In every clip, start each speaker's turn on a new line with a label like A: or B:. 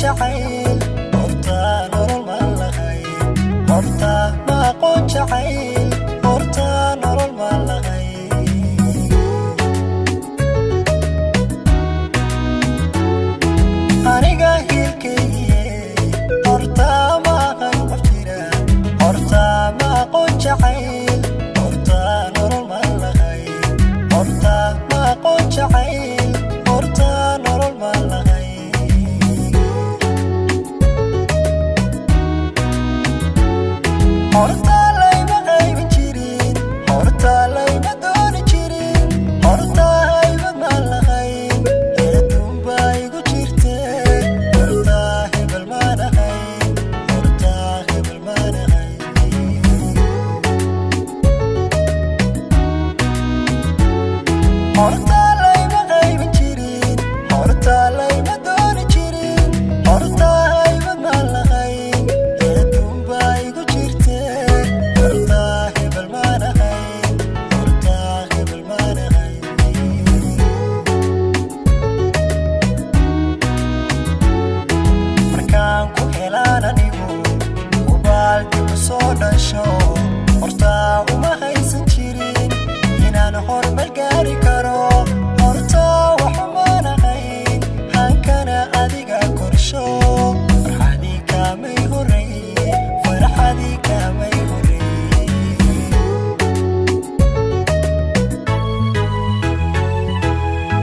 A: jacayl horta nolol ma lahayn horta ma aqoon jacayl horta nolol ma lahayn aniga hilkaygiye horta ma aqoon qof jira horta ma aqoon jacayl horta nolol ma lahayn horta ma aqoon jacayl horta nolol ma lahayn horta layma qaybin jirin horta layma dooni jirin horta haybad ma lahayn heedun baa igu jirte horta hebel ma lahayn horta hebel ma lahayn horta layma qaybin jirin horta layma dooni jirin horta haybad ma lahayn heedun baa igu jirte horta hebel ma lahayn horta hebel ma lahayn markaan ku helaan anigu hubaal dib u soo dhasho horta uma haysan jirin inaan horumar gaari karo horta waxuma lahayn hankana adiga korsho farxadii kaamay horreeye farxadii kaamay horreeye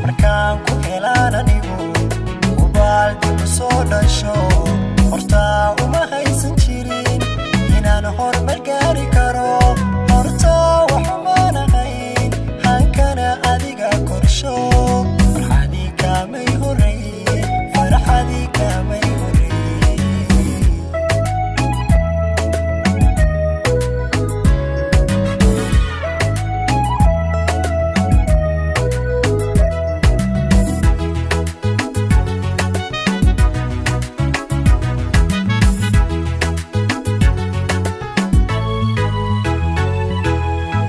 A: markaan ku helaan anigu hubaal dib u soo dhasho horta uma haysan jirin inaan horumar gaari karo horta waxuma lahayn hankana adiga korsho farxadii kaamay horreeye farxadii kaamay horreeye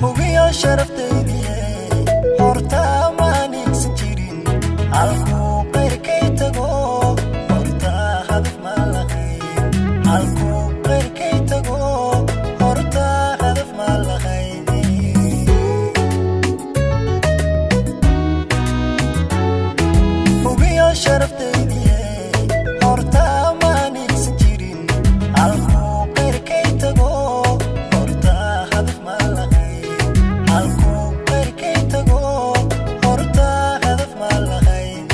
A: hubiyo sharaftaydiye horta ma nigsan jirin halkuu qayrkay tago horta hadaf ma lahayn halkuu qayrkay tago horta hadaf ma lahayn hubiyo sharaftaydiye horta ma nigsan jirin halkuu qayrkay tago horta hadaf ma lahayn halkuu qayrkay tago horta hadaf ma lahayn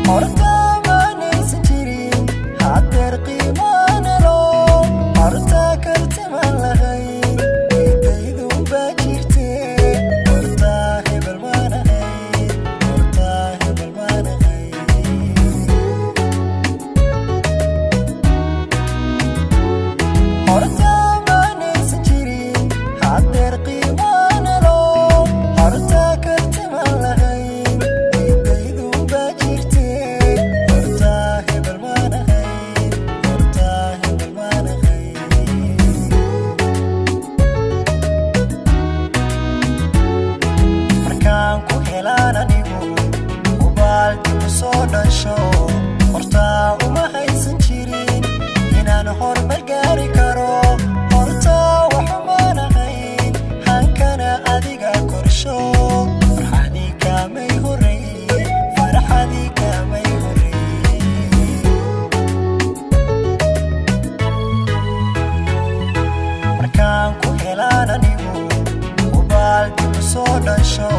A: horta ma naysan jirin haddeer qiimaana loo horta karti ma lahayn eedaydun baa jirte horta hebel ma lahayn horta hebel ma lahayn horta ma naysan jirin haddeer qiimaana loo horta karti ma lahayn eedaydun baa jirte horta hebel ma lahayn horta hebel ma lahayn markaan ku helaan anigu hubaal dib u soo dhasho horta uma haysan jirin inaan horumar gaari karo horta waxuma lahayn hankana adiga korsho farxadii kaamay horreeye farxadii kaamay horreeye markaan ku helaan anigu hubaal dib u soo dhasho